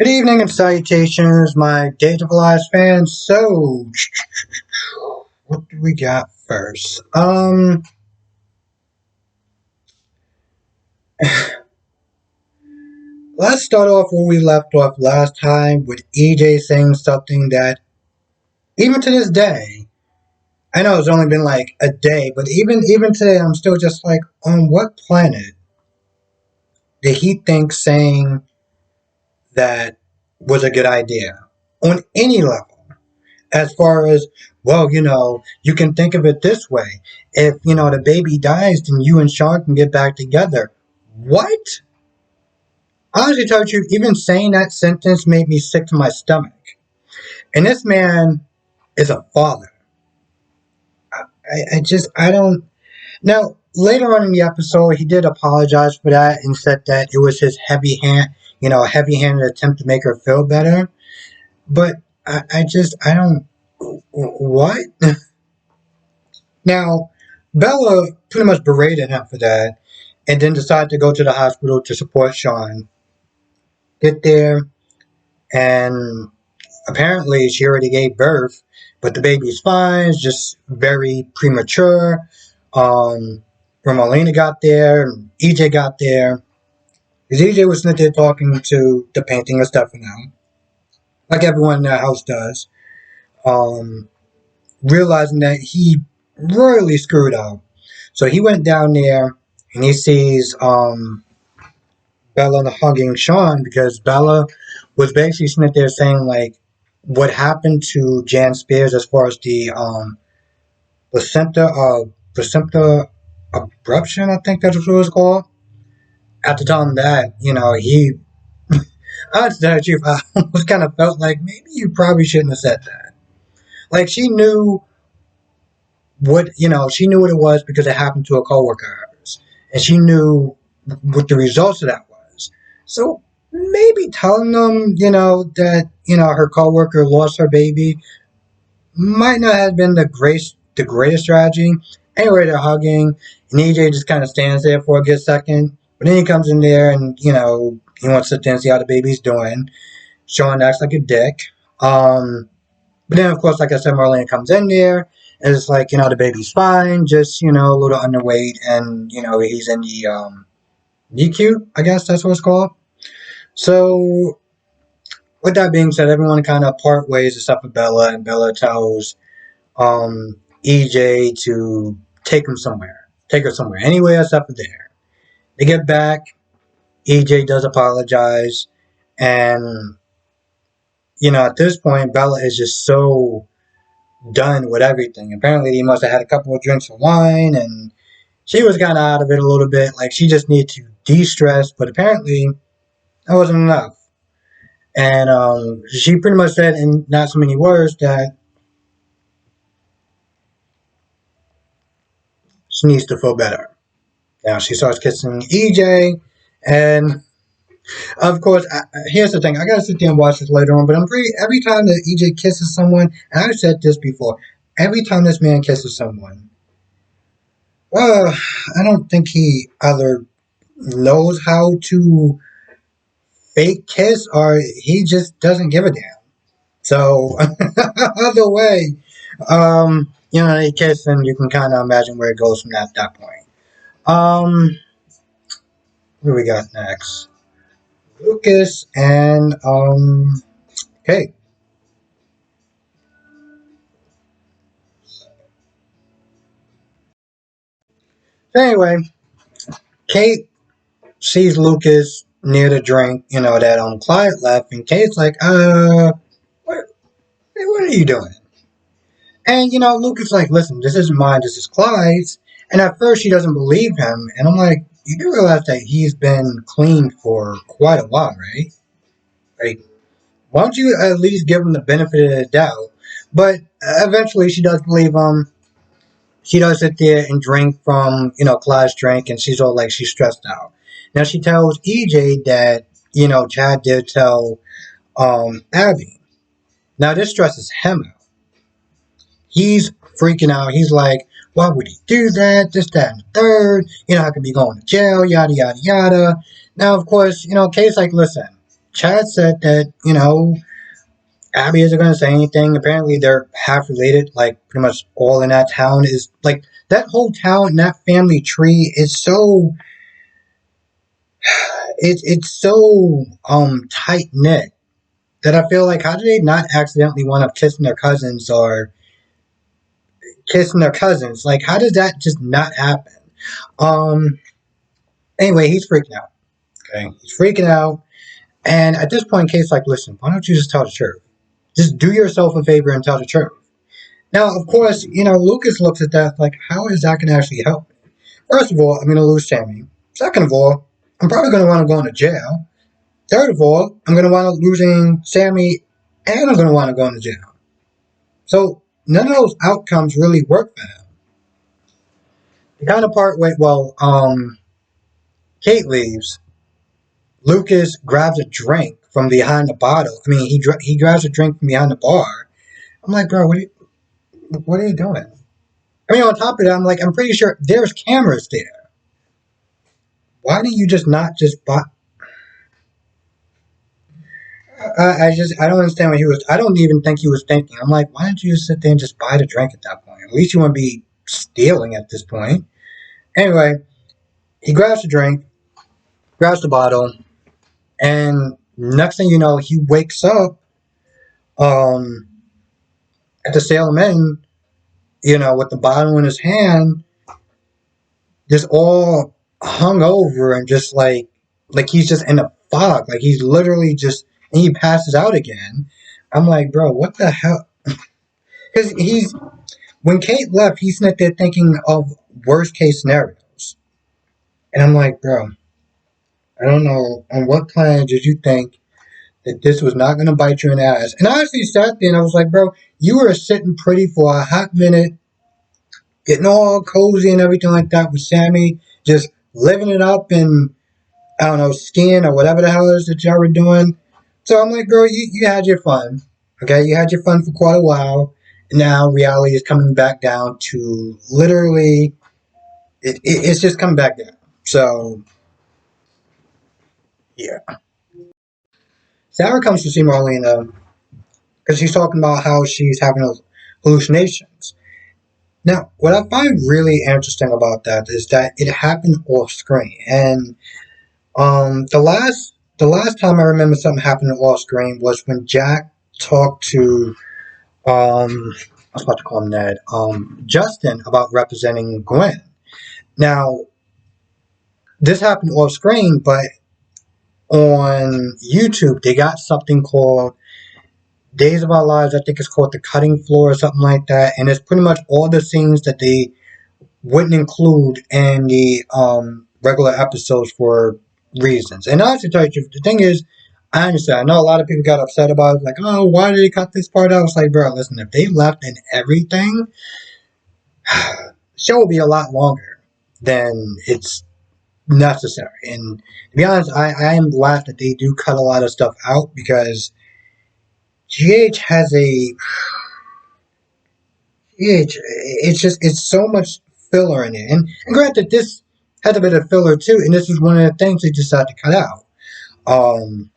Good evening and salutations, my Days of Lives fans. So, what do we got first? Let's start off where we left off last time with EJ saying something that, even to this day, I know it's only been like a day, but even today, I'm still just like, on what planet did he think saying that was a good idea? On any level. As far as, well, you can think of it this way. If, the baby dies, then you and Sean can get back together. What? Honestly, tell you, even saying that sentence made me sick to my stomach. And this man is a father. I don't. Now, later on in the episode, he did apologize for that and said that it was his a heavy-handed attempt to make her feel better. But I don't. What? Now, Bella pretty much berated him for that and then decided to go to the hospital to support Sean. Get there, and apparently she already gave birth, but the baby's fine, it's just very premature. Romalina got there, EJ got there. Because EJ was sitting there talking to the painting of Stefano, like everyone in that house does, um, realizing that he royally screwed up. So he went down there and he sees Bella hugging Sean because Bella was basically sitting there saying like what happened to Jan Spears as far as the placenta abruption, I think that's what it was called. At the time that, he I tell you, I almost kind of felt like maybe you probably shouldn't have said that. Like she knew what it was because it happened to a coworker of hers. And she knew what the results of that was. So maybe telling them, that, her coworker lost her baby might not have been the greatest strategy. Anyway, they're hugging, and EJ just kind of stands there for a good second. But then he comes in there and, he wants to sit there and see how the baby's doing. Sean acts like a dick. But then, of course, like I said, Marlene comes in there, and it's like, the baby's fine, just, a little underweight, and, he's in the DQ, I guess that's what it's called. So, with that being said, everyone kind of part ways except for Bella, and Bella tells EJ to take her somewhere, anywhere except for there. They get back, EJ does apologize, and, at this point, Bella is just so done with everything. Apparently, he must have had a couple of drinks of wine, and she was kind of out of it a little bit. Like, she just needed to de-stress, but apparently, that wasn't enough. And she pretty much said in not so many words that she needs to feel better. Now, she starts kissing EJ, and of course, here's the thing. I gotta sit there and watch this later on, but every time that EJ kisses someone, and I've said this before, every time this man kisses someone, I don't think he either knows how to fake kiss or he just doesn't give a damn. So, either way, they kiss and you can kind of imagine where it goes from that point. What do we got next? Lucas and, Kate. So anyway, Kate sees Lucas near the drink, that Clyde left, and Kate's like, what are you doing? And, Lucas like, listen, this isn't mine, this is Clyde's. And at first she doesn't believe him, and I'm like, you do realize that he's been clean for quite a while, right? Like, why don't you at least give him the benefit of the doubt? But eventually she does believe him. She does sit there and drink from, Clyde's drink, and she's all like, she's stressed out. Now she tells EJ that, Chad did tell Abby. Now this stresses him out. He's freaking out. He's like, why would he do that? This, that, and the third. I could be going to jail, yada, yada, yada. Now, of course, Kate's like, listen, Chad said that, Abby isn't going to say anything. Apparently, they're half related. Like, pretty much all in that town is like that whole town, that family tree is so it's so tight knit that I feel like how do they not accidentally wind up kissing their cousins or kissing their cousins? Like, how does that just not happen? Um. Anyway, he's freaking out. Okay, he's freaking out, and at this point, Kate's like, "Listen, why don't you just tell the truth? Just do yourself a favor and tell the truth." Now, of course, Lucas looks at that like, how is that going to actually help me? First of all, I'm going to lose Sammy. Second of all, I'm probably going to want to go into jail. Third of all, I'm going to wind up losing Sammy, and I'm going to want to go into jail. So none of those outcomes really work for him. The kind of part where, Kate leaves. Lucas grabs a drink from behind the bottle. I mean, he grabs a drink from behind the bar. I'm like, bro, what are you doing? I mean, on top of that, I'm like, I'm pretty sure there's cameras there. Why didn't you just not just buy? I don't understand what he was. I don't even think he was thinking. I'm like, why didn't you just sit there and just buy the drink at that point? At least you wouldn't be stealing at this point. Anyway, he grabs the drink, grabs the bottle, and next thing you know, he wakes up um, at the Salem Inn, with the bottle in his hand, just all hung over and just like he's just in a fog. Like he's literally just, and he passes out again. I'm like, bro, what the hell? Because when Kate left, he's not there thinking of worst case scenarios. And I'm like, bro, I don't know on what planet did you think that this was not going to bite you in the ass? And I actually sat there and I was like, bro, you were sitting pretty for a hot minute, getting all cozy and everything like that with Sammy, just living it up and, I don't know, skiing or whatever the hell it is that y'all were doing. So I'm like, bro, you had your fun. Okay, you had your fun for quite a while. And now reality is coming back down to literally, it's just coming back down. So, yeah. Sarah comes to see Marlena because she's talking about how she's having hallucinations. Now, what I find really interesting about that is that it happened off screen, and the last time I remember something happening off screen was when Jack talked to I was about to call him Ned, Justin about representing Gwen. Now, this happened off screen, but on YouTube they got something called Days of Our Lives. I think it's called The Cutting Floor or something like that, and it's pretty much all the scenes that they wouldn't include in the regular episodes for reasons. And honestly, tell you the truth, the thing is, I understand. I know a lot of people got upset about it, like, oh, why did they cut this part out? I was like, bro, listen, if they left in everything, the show would be a lot longer than it's necessary. And to be honest, I am glad that they do cut a lot of stuff out because GH has a it's so much filler in it. And granted, this had a bit of filler too, and this is one of the things they decided to cut out. Um,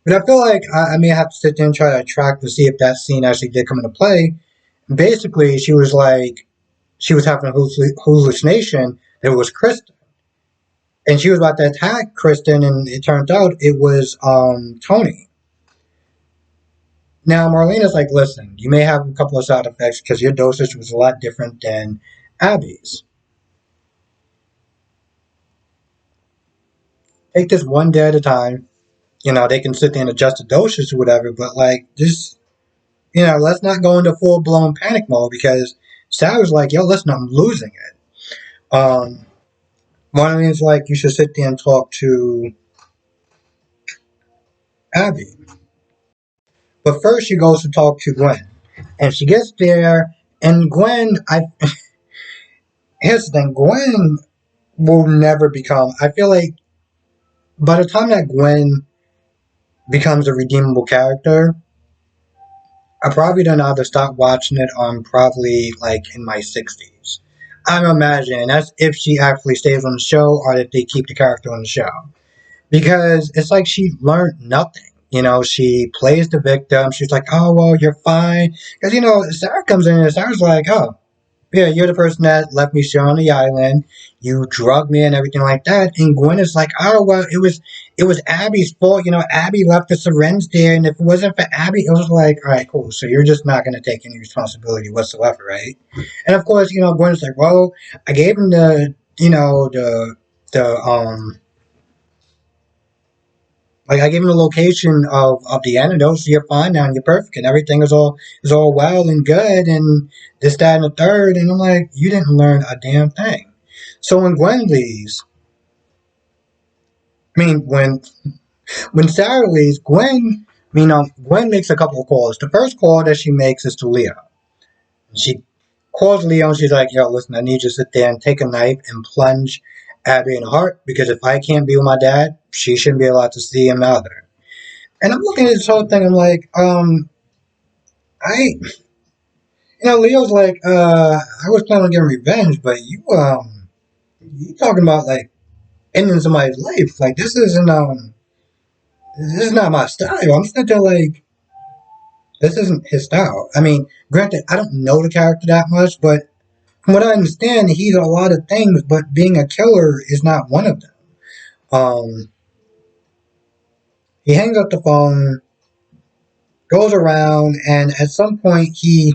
but I feel like I may have to sit there and try to track to see if that scene actually did come into play. Basically, she was having a hallucination that it was Kristen, and she was about to attack Kristen, and it turned out it was Tony. Now, Marlena's like, listen, you may have a couple of side effects because your dosage was a lot different than Abby's. Take this one day at a time. They can sit there and adjust the dosage or whatever, but like, just, let's not go into full blown panic mode because Sal was like, yo, listen, I'm losing it. Marlene's like, you should sit there and talk to Abby. But first, she goes to talk to Gwen. And she gets there, and Gwen, here's the thing, Gwen will never become, I feel like by the time that Gwen becomes a redeemable character, I probably don't either stop watching it or I'm probably like in my 60s. I'm imagining that's if she actually stays on the show or if they keep the character on the show. because it's like she learned nothing. She plays the victim. She's like, "Oh well, you're fine," because Sarah comes in and Sarah's like, "Oh, yeah, you're the person that left me shit on the island. You drugged me and everything like that." And Gwen is like, "Oh well, it was Abby's fault. Abby left the syringe there, and if it wasn't for Abby, it was like, all right, cool. So you're just not gonna take any responsibility whatsoever, right?" And of course, Gwen's like, "Well, I gave him the like I gave him the location of the antidote, so you're fine now and you're perfect and everything is all well and good and this, that, and the third." And I'm like, you didn't learn a damn thing. So when Gwen leaves, I mean when Sarah leaves, Gwen makes a couple of calls. The first call that she makes is to Leo. She calls Leo and she's like, "Yo, listen, I need you to sit there and take a knife and plunge Abby in the heart because if I can't be with my dad, she shouldn't be allowed to see him either." And I'm looking at this whole thing. I'm like, I, Leo's like, I was planning on getting revenge, but you talking about like ending somebody's life? Like this is not my style. I'm sitting there like, this isn't his style. I mean, granted, I don't know the character that much, but from what I understand, he's a lot of things, but being a killer is not one of them. Um, he hangs up the phone, goes around, and at some point he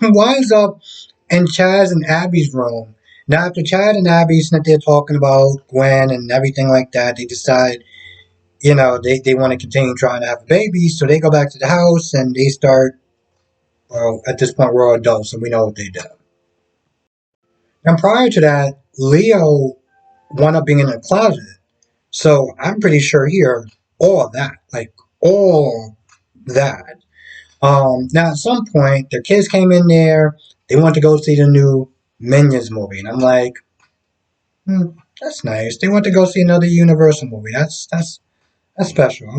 winds up in Chaz and Abby's room. Now, after Chad and Abby sit there talking about Gwen and everything like that, they decide, they want to continue trying to have a baby. So they go back to the house and they start, well, at this point, we're all adults, so we know what they do. And prior to that, Leo wound up being in a closet. So I'm pretty sure he heard all of that. Like, all that. Now, at some point, their kids came in there. They wanted to go see the new Minions movie, and I'm like, that's nice. They want to go see another Universal movie. That's special.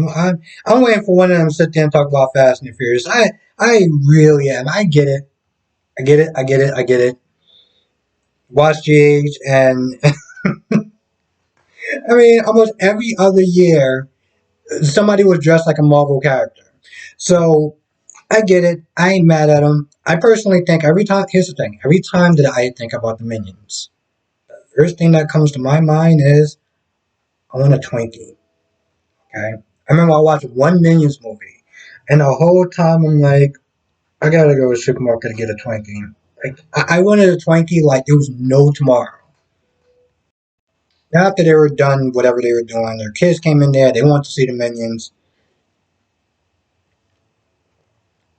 I'm waiting for one of them to sit there and talk about Fast and the Furious. I really am. I get it. I get it. I get it. I get it. Watch GH, and I mean, almost every other year, somebody was dressed like a Marvel character. So I get it. I ain't mad at them. I personally think every time. Here's the thing. Every time that I think about the Minions, the first thing that comes to my mind is I want a Twinkie. Okay. I remember I watched one Minions movie, and the whole time I'm like, I gotta go to the supermarket to get a Twinkie. Like I wanted a Twinkie like there was no tomorrow. After they were done whatever they were doing, their kids came in there. They wanted to see the Minions.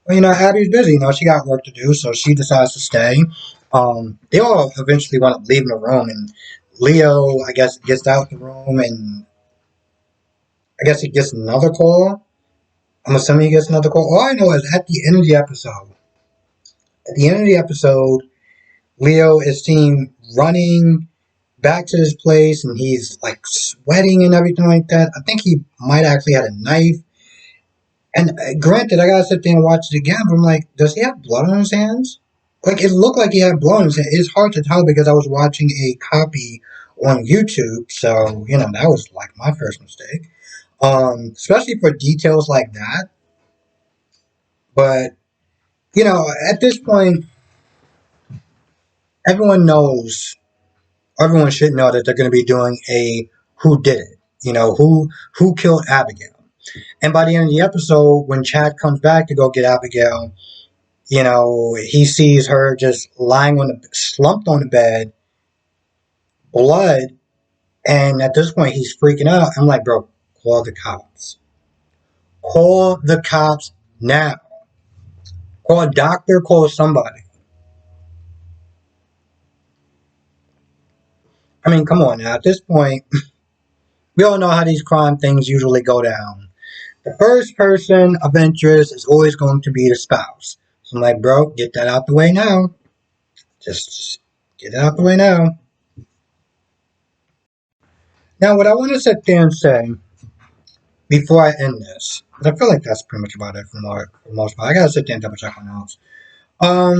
Well, Abby's busy. She got work to do, so she decides to stay. They all eventually want to leave the room, and Leo, I guess, gets out the room, and I guess he gets another call. I'm assuming he gets another call. All I know is at the end of the episode, Leo is seen running back to his place, and he's like sweating and everything like that. I think he might actually had a knife. And granted, I gotta sit there and watch it again, but I'm like, does he have blood on his hands? Like, it looked like he had blood on his hands. It's hard to tell because I was watching a copy on YouTube, so, that was like my first mistake. Especially for details like that. But, at this point, everyone knows, everyone should know that they're going to be doing a who did it. Who killed Abigail. And by the end of the episode, when Chad comes back to go get Abigail, he sees her just lying slumped on the bed, blood, and at this point he's freaking out. I'm like, bro, call the cops. Call the cops now. Call a doctor, call somebody. I mean, come on now. At this point, we all know how these crime things usually go down. The first person of interest is always going to be the spouse. So I'm like, bro, get that out the way now. Just get it out the way now. Now, what I want to sit there and say before I end this, because I feel like that's pretty much about it for the most part. I gotta sit there and double check my notes. I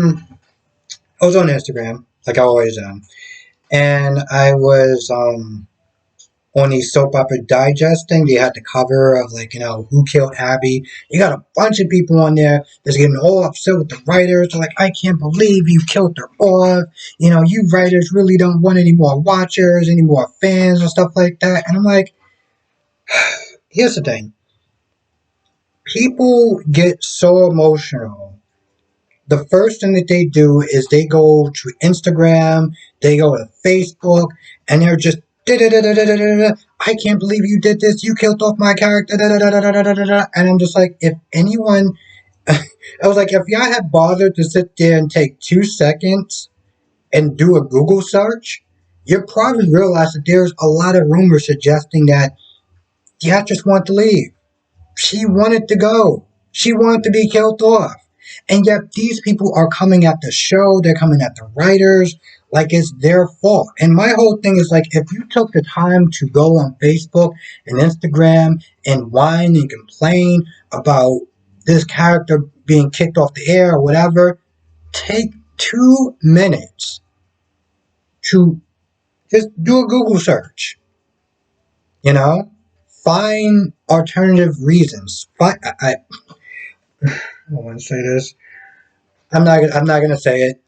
was on Instagram, like I always am, and I was on the soap opera digest thing. They had the cover of like, who killed Abby. You got a bunch of people on there that's getting all upset with the writers. They're like, I can't believe you killed her off. You writers really don't want any more watchers, any more fans and stuff like that. And I'm like, here's the thing. People get so emotional. The first thing that they do is they go to Instagram, they go to Facebook, and they're just I can't believe you did this. You killed off my character. And I'm just like, if anyone, I was like, if y'all had bothered to sit there and take 2 seconds and do a Google search, you'd probably realize that there's a lot of rumors suggesting that the actress wanted to leave. She wanted to go. She wanted to be killed off. And yet these people are coming at the show, they're coming at the writers like it's their fault. And my whole thing is like, if you took the time to go on Facebook and Instagram and whine and complain about this character being kicked off the air or whatever, take 2 minutes to just do a Google search, you know? Find alternative reasons. I don't want to say this. I'm not gonna say it,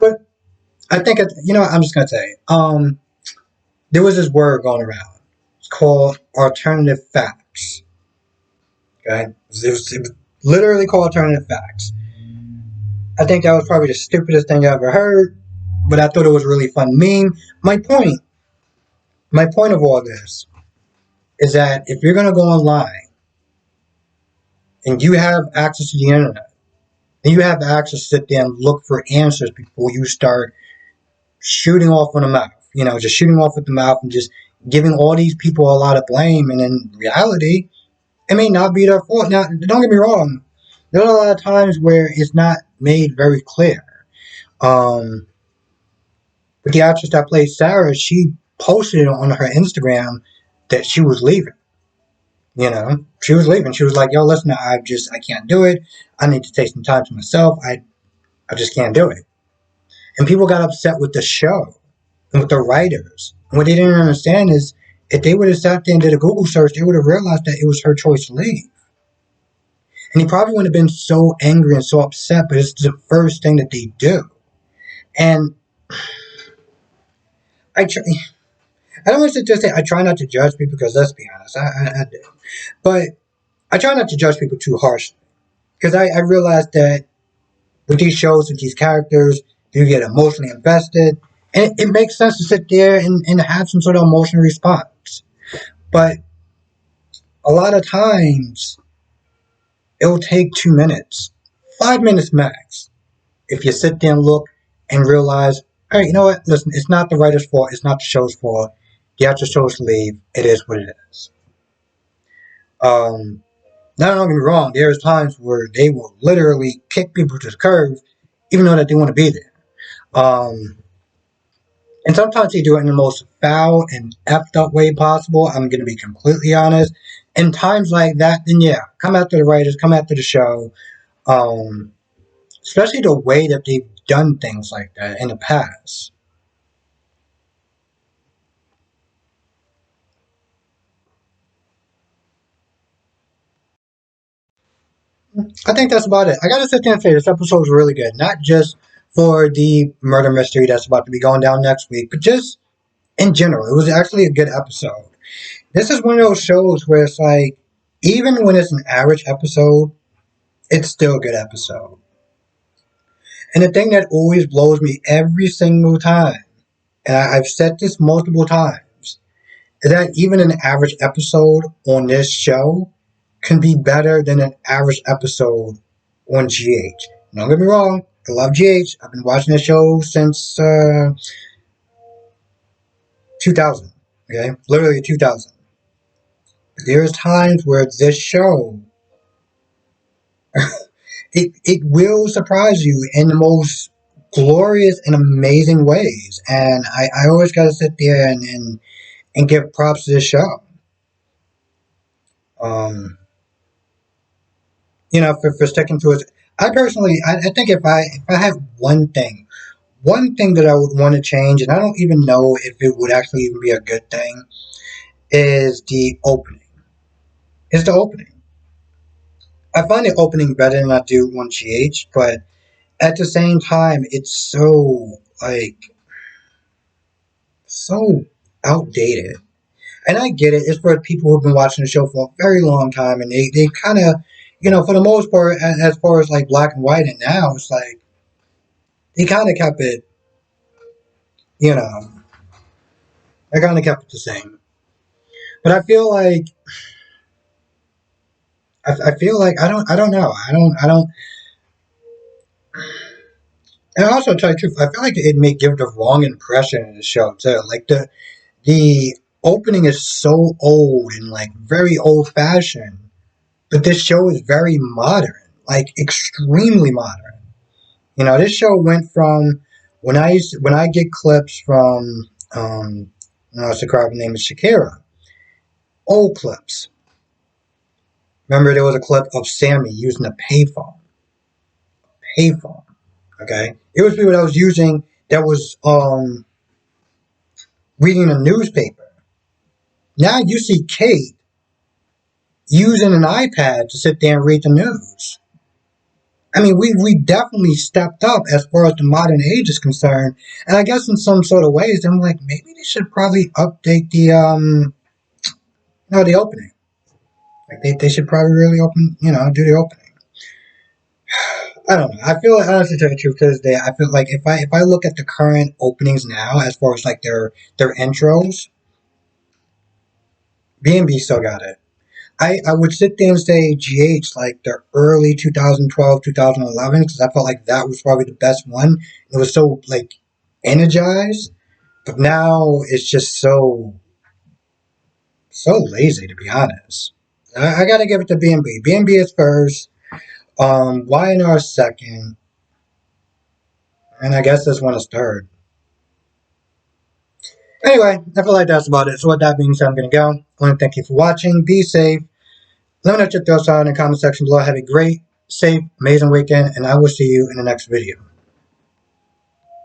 but I think I'm just gonna say it. There was this word going around. It's called alternative facts. Okay, it was literally called alternative facts. I think that was probably the stupidest thing I ever heard, but I thought it was a really fun meme. My point, my point of all this is that if you're gonna go online and you have access to the internet, and you have access to sit there and look for answers before you start shooting off on the mouth, just shooting off with the mouth and just giving all these people a lot of blame. And in reality, it may not be their fault. Now, don't get me wrong. There are a lot of times where it's not made very clear. Um, but the actress that played Sarah, she posted on her Instagram that she was leaving. She was leaving. She was like, "Yo, listen, I can't do it. I need to take some time to myself. I just can't do it." And people got upset with the show and with the writers. And what they didn't understand is if they would have sat there and did a Google search, they would have realized that it was her choice to leave. And he probably wouldn't have been so angry and so upset, but it's the first thing that they do. And I, tr- I don't want to just say I try not to judge people because let's be honest, I do. But I try not to judge people too harshly because I realize that with these shows, with these characters, you get emotionally invested. And it makes sense to sit there and have some sort of emotional response. But a lot of times, it'll take 2 minutes, 5 minutes max, if you sit there and look and realize, all right, you know what? Listen, it's not the writer's fault. It's not the show's fault. The actor chose to leave. It is what it is. Um, Now, don't get me wrong. There's times where they will literally kick people to the curb, even though that they want to be there. Um, And sometimes they do it in the most foul and effed up way possible. I'm going to be completely honest. In times like that, then yeah, come after the writers, come after the show. Um, Especially the way that they've done things like that in the past. I think that's about it. I gotta sit there and say this episode was really good. Not just for the murder mystery that's about to be going down next week, but just in general. It was actually a good episode. This is one of those shows where it's like, even when it's an average episode, it's still a good episode. And the thing that always blows me every single time, and I've said this multiple times, is that even an average episode on this show can be better than an average episode on GH. Don't get me wrong, I love GH. I've been watching the show since 2000. Okay, literally 2000. There's times where this show it will surprise you in the most glorious and amazing ways. And I always gotta sit there and give props to this show. Um, for sticking to it. I personally I think if I have one thing, One thing that I would want to change, and I don't even know if it would actually even be a good thing, is the opening. Is the opening. I find the opening better than I do on GH, but at the same time, it's so like so outdated. And I get it. It's for people who've been watching the show for a very long time, and they kind of, for the most part, as far as like black and white, and now it's like they kind of kept it, you know, they kind of kept it the same. But I feel like I don't know. I don't. And also, to tell you the truth, I feel like it may give the wrong impression in the show too. Like the opening is so old and like very old fashioned, but this show is very modern, like extremely modern. This show went from when I get clips from what's the crowd name is Shakira, old clips. Remember, there was a clip of Sammy using a payphone. Payphone. Okay, it was people that was using that was reading a newspaper. Now you see Kate using an iPad to sit there and read the news. I mean, we definitely stepped up as far as the modern age is concerned, and I guess in some sort of ways, I'm like, maybe they should probably update the no, the opening. Like they should probably really do the opening. I don't know. I feel like, honestly, to tell you the truth, to this day, I feel like if I look at the current openings now, as far as like their intros, B&B still got it. I would sit there and say GH like the early 2012, 2011 because I felt like that was probably the best one. It was so like energized, but now it's just so lazy to be honest. I gotta give it to B&B. B&B is first. YNR is second, and I guess this one is third. Anyway, I feel like that's about it. So with that being said, I'm gonna go. I want to thank you for watching. Be safe. Let me know what your thoughts are in the comment section below. Have a great, safe, amazing weekend, and I will see you in the next video.